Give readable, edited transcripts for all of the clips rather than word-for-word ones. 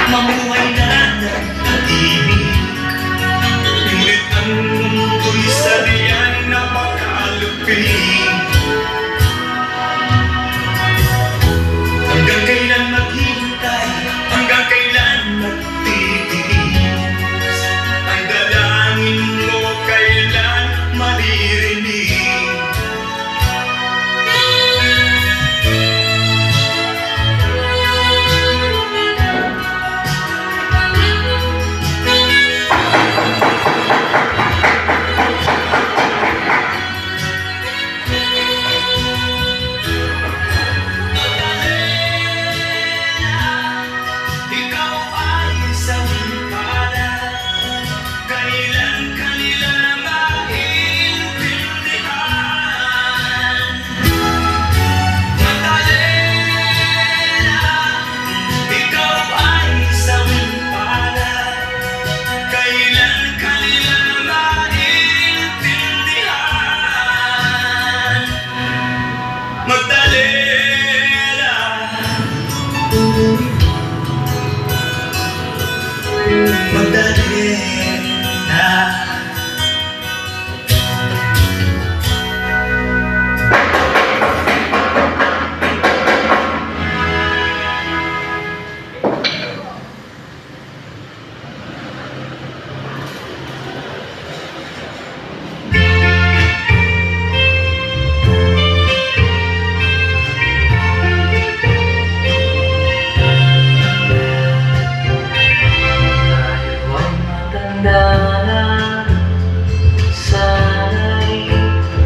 Mamuhay na ng pag-ibig, ngunit ang mundo'y sadyang napakalupig. Hanggang kailan maghihintay, hanggang kailan magtitiis, ang dalangin mo kailan maririnig. Magdalena. Sana'y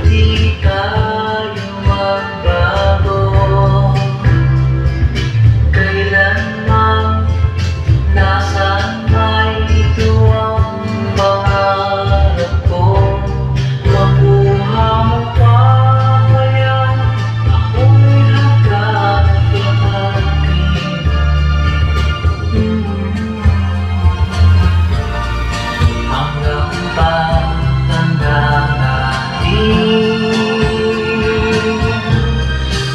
di tayo magbago, kailanman nasaan may ito ang pangarap ko. Makuha mo pa kaya ako'y nagkakapatid. Hanggang pagtanda natin,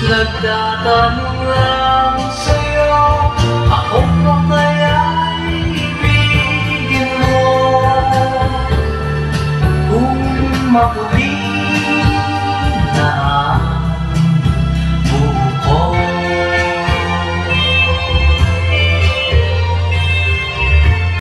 nagtatanong lang sa'yo, ako pa kaya'y ibigin mo? Kung maputi